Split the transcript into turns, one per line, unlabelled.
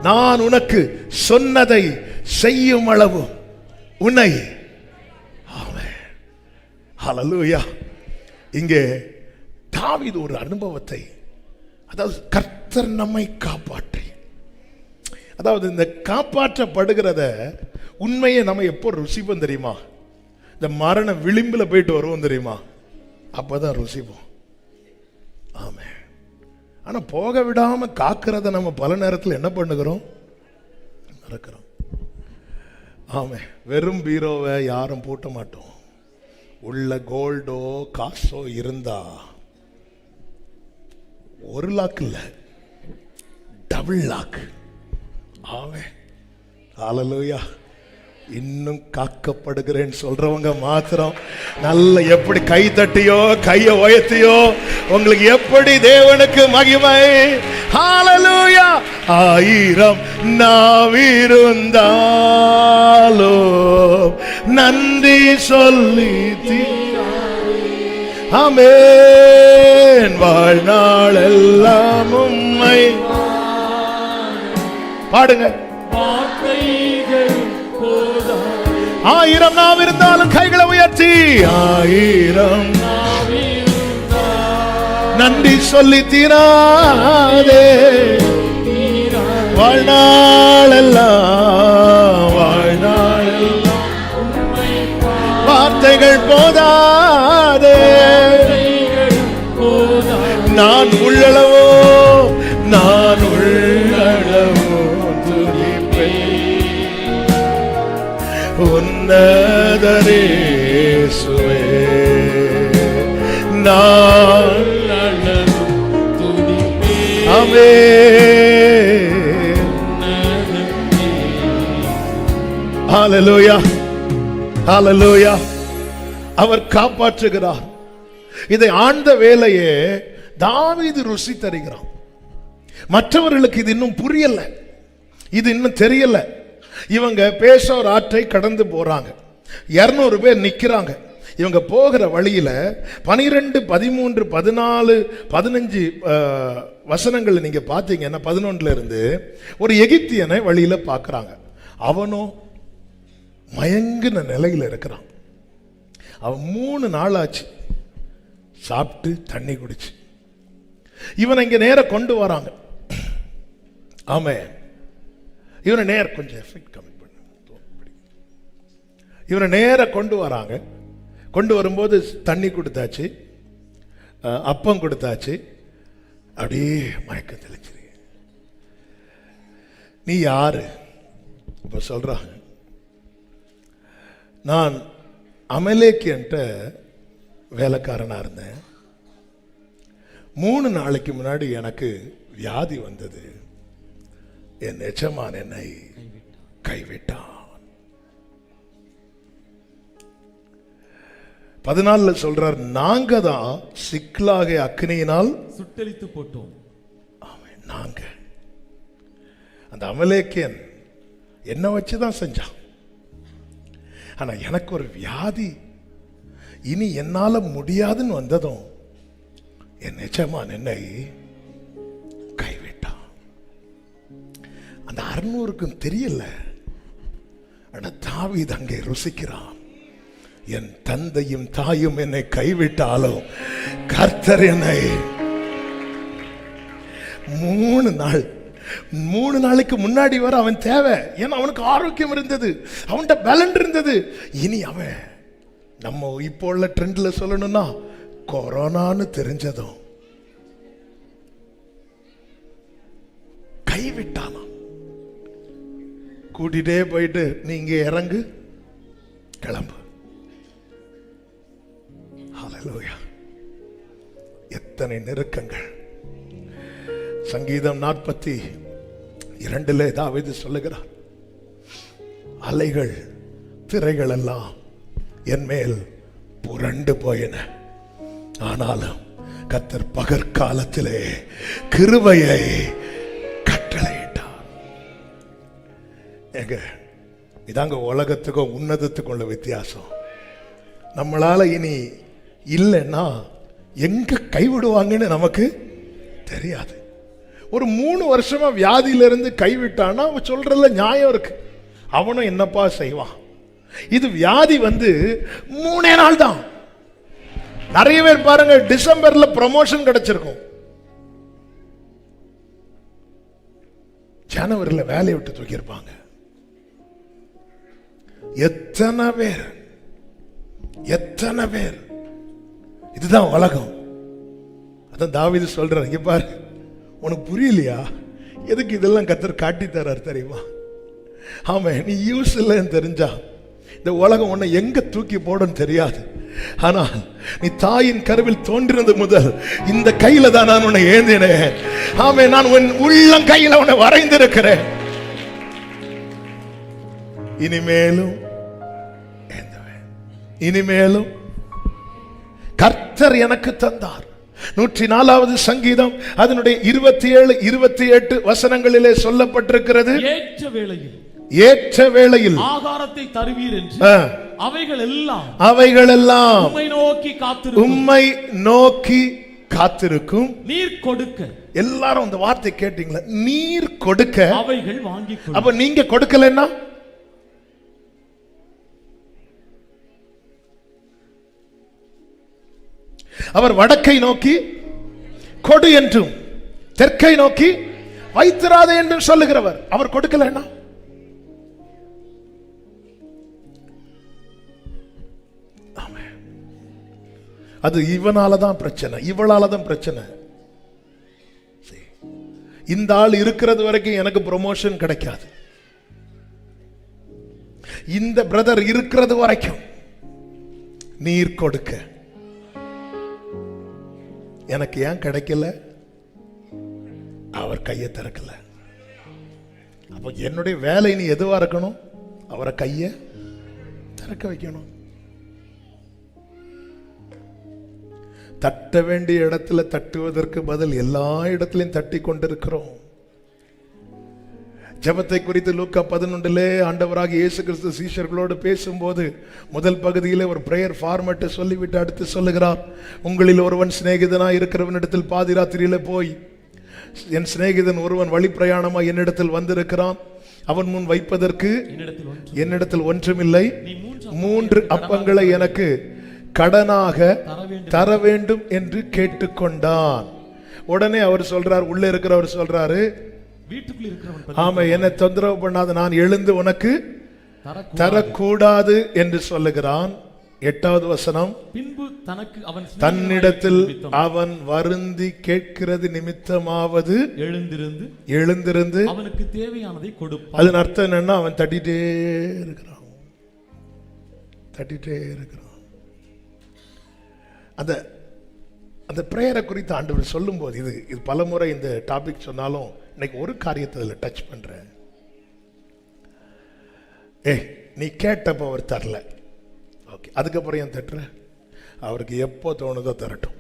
நான் உனக்கு சொன்னதை செய்யும் அளவு உன்னை. ஆமென். ஹல்லேலூயா. இங்கே தாவீது ஒரு அனுபவத்தை, அதாவது கர்த்தர் நம்மை காப்பாற்றி, அதாவது இந்த காப்பாற்றப்படுகிறத உண்மையை நம்ம எப்போ ருசிப்போம் தெரியுமா? இந்த மரண விளிம்பில் போயிட்டு வருவோம் தெரியுமா? அப்பதான் ருசிப்போம். ஆமென். ஆனா போக விடாம காக்கிறத நம்ம பல நேரத்தில் என்ன பண்ணுகிறோம்? மறக்கிறோம். ஆமென். வெறும் பீரோவை யாரும் பூட்ட மாட்டோம். உள்ள கோல்டோ காசோ இருந்தா ஒரு லாக் இல்ல, டபுள் லாக். ஆமென். ஹல்லேலூயா. இன்னும் காக்கப்படுகிறேன் சொல்றவங்க மாத்திரம் நல்ல எப்படி கை தட்டியோ கையை உயர்த்தியோ உங்களுக்கு எப்படி தேவனுக்கு மகிமை. ஹல்லேலூயா. 1000 நாவிருந்தாலோ நன்றி சொல்லி ஆமென். வாழ்நாள் எல்லாம் உம்மை பாடுங்க. 1000 நாம் இருந்தாலும் கைகளை உயர்த்தி 1000 நன்றி சொல்லி தீராதே. வாழ்நாள் எல்லாம் வார்த்தைகள் போதாதே. நான் உள்ளளவோ உன்னதரேசுவே நான் ஆமென். ஹல்லேலூயா. ஹல்லேலூயா. அவர் காப்பாற்றுகிறார். இதை ஆழ்ந்த வேலையே தாவீது ருசி தருகிறான். மற்றவர்களுக்கு இது இன்னும் புரியல, இது இன்னும் தெரியல. இவங்க பேசோர் ஆற்றை கடந்து போறாங்க. 200 பேர் நிக்கிறாங்க. இவங்க போகிற வழியில 12, 13, 14, 15 வசனங்கள் நீங்க பாத்தீங்கன்னா 11 இருந்து ஒரு எகிப்தியனை வழியில பாக்குறாங்க. அவனும் மயங்கின நிலையில இருக்கிறான். அவன் 3 நாள் ஆச்சு சாப்பிட்டு தண்ணி குடிச்சு. இவனை இங்க நேர கொண்டு வராங்க. ஆமென். இவனை நேர கொஞ்சம் எஃபெக்ட் கம்மி பண்ண. இவனை நேர கொண்டு வராங்க. கொண்டு வரும்போது தண்ணி கொடுத்தாச்சு, அப்பம் கொடுத்தாச்சு. அப்படியே மயக்கம் தெளிச்சிரு. நீ யாரு? இப்ப சொல்றாங்க, நான் அமலேக்கியன்ட்ட வேலைக்காரனா இருந்தேன். 3 நாளைக்கு முன்னாடி எனக்கு வியாதி வந்தது. என் எஜமான் என்னை கைவிட்டான். 14 சொல்றார், நாங்க தான் சிக்கலாக அக்னியினால்
சுட்டெரித்து போட்டோம்.
நாங்க அந்த அமலேக்கியன் என்ன வச்சுதான் செஞ்சான். ஆனா எனக்கு ஒரு வியாதி, இனி என்னால முடியாதுன்னு வந்ததும் என் எஜமான் என்னை கைவிட்டான். அந்த 600க்கும் தெரியல. ஆனா தாவீது அங்கே ருசிக்கிறான். என் தந்தையும் தாயும் என்னை கைவிட்டாலும் கர்த்தர் என்னை 3 நாளைக்கு முன்னாடி வர அவன் தேவை. ஏன்னா அவனுக்கு ஆரோக்கியம் இருந்தது, அவன்கிட்ட பலன் இருந்தது. இனி அவன் நம்ம இப்போ உள்ள ட்ரெண்ட்ல சொல்லணும்னா கொரோனான்னு தெரிஞ்சதும் கைவிட்டானா. கூட்டிட்டே போயிட்டு நீங்க இறங்கு, கிளம்பு. ஹல்லேலூயா. எத்தனை நெருக்கங்கள். சங்கீதம் 42 தாவீது சொல்லுகிறார், அலைகள் திரைகள் எல்லாம் என் மேல் புரண்டு போயின, ஆனாலும் கர்த்தர் பகற்காலத்திலே கிருபையை கட்டளையிட்டார். எங்க இதாங்க உலகத்துக்கும் உன்னதத்துக்கும் உள்ள வித்தியாசம். நம்மளால இனி இல்லைன்னா எங்க கைவிடுவாங்கன்னு நமக்கு தெரியாது. ஒரு 3 வருஷமா வியாதியிலிருந்து கைவிட்டான்னா அவன் சொல்றதுல நியாயம் இருக்கு. அவனும் என்னப்பா செய்வான். இது வியாதி 3 நாள் தான். நிறைய பேர் பாருங்க, டிசம்பர்ல ப்ரமோஷன் கிடைச்சிருக்கும், ஜனவரியில வேலையை விட்டு தூக்கியிருப்பாங்க. எத்தனை பேர். இதுதான் உலகம். அதான் தாவீது சொல்றார், இங்க பாரு, உனக்கு புரியலையா எதுக்கு இதெல்லாம் கர்த்தர் காட்டி தர்றார் தெரியுமா? ஆமா, நீ யூஸ் இல்லைன்னு தெரிஞ்சா இந்த உலகம் உன்னை எங்க தூக்கி போடும் தெரியாது. ஆனால் நீ தாயின் கருவில் தோன்றினது முதல் இந்த கையில தான் நான் உன்னை ஏந்தினேன். ஆமே, நான் உன் உள்ளம் கையில உன்னை வரைந்திருக்கிறேன். இனிமேலும் கர்த்தர் எனக்கு தந்தார். 104வது சங்கீதம் அதனுடைய 27, 28 வசனங்களிலே சொல்லப்பட்டிருக்கிறது, ஏற்ற வேளையில்
ஆகாரத்தை தருவீர் என்று
அவைகள் எல்லாம்
உம்மை
நோக்கி காத்திருக்கும்.
நீர் கொடுக்க.
எல்லாரும் அந்த வார்த்தை கேட்டீங்களா? நீர் கொடுக்க
அவைகள் வாங்கி.
அப்ப நீங்க கொடுக்கலன்னா அவர் வடக்கை நோக்கி கொடு என்றும் தெற்கை நோக்கி வைத்திராதே என்றும் சொல்லுகிறவர். அவர் கொடுக்கலன்னா அது இவனாலதான் பிரச்சனை, இவளாலதான் பிரச்சனை. இந்த ஆள் இருக்கிறது வரைக்கும் எனக்கு ப்ரொமோஷன் கிடைக்காது. இந்த பிரதர் இருக்கிறது வரைக்கும் நீர் கொடுக்க எனக்கு ஏன் கிடைக்கல? அவர் கையை திறக்கல. அப்ப என்னுடைய வேலை நீ எதுவா இருக்கணும்? அவரை கையை திறக்க வைக்கணும். தட்ட வேண்டிய இடத்துல தட்டுவதற்கு பதில் எல்லா இடத்திலையும் தட்டி கொண்டிருக்கிறோம். ஜெபத்தை குறித்து லூக்கா 11 ஆண்டவராக இயேசு கிறிஸ்து சீஷர்களோடு பேசும்போது முதல் பகுதியிலே ஒரு பிரேயர் ஃபார்மேட்டை சொல்லிவிட்டு அடுத்து சொல்லுகிறார், உங்களில் ஒருவன் சிநேகிதனாய் இருக்கிறவனிடத்தில் பாதிராத்திரியில போய், என் சிநேகிதன் ஒருவன் வழி பிரயாணமா என்னிடத்தில் வந்திருக்கிறான், அவன் முன் வைப்பதற்கு என்னிடத்தில் ஒன்றுமில்லை, 3 அப்பங்களை எனக்கு கடனாக தர வேண்டும் என்று கேட்டுக்கொண்டான். உடனே அவர் சொல்றார், உள்ள இருக்கிறவர் சொல்றாரு, ஆமா, என்னை தொந்தரவு பண்ணாத, நான் எழுந்து உனக்கு தரக்கூடாது என்று சொல்லுகிறான். 8வது வசனம், பின்பு தன்னிடத்தில் அவன் வருந்தி கேட்கிறது நிமித்தமாவது எழுந்திருந்து
அவனுக்கு தேவையானதை கொடுப்பான்.
அதன் அர்த்தம் என்னன்னா, அவன் தட்டிட்டே இருக்கிறான். அந்த பிரேயரை குறித்து ஆண்டவர் சொல்லும் போது, இது பலமுறை இந்த டாபிக் சொன்னாலும் இன்னைக்கு ஒரு காரியத்தை டச் பண்றேன். நீ கேட்டப்ப அவர் தரல, ஓகே, அதுக்கப்புறம் ஏன் தட்டுற? அவருக்கு எப்போ தோணுதோ தரட்டும்.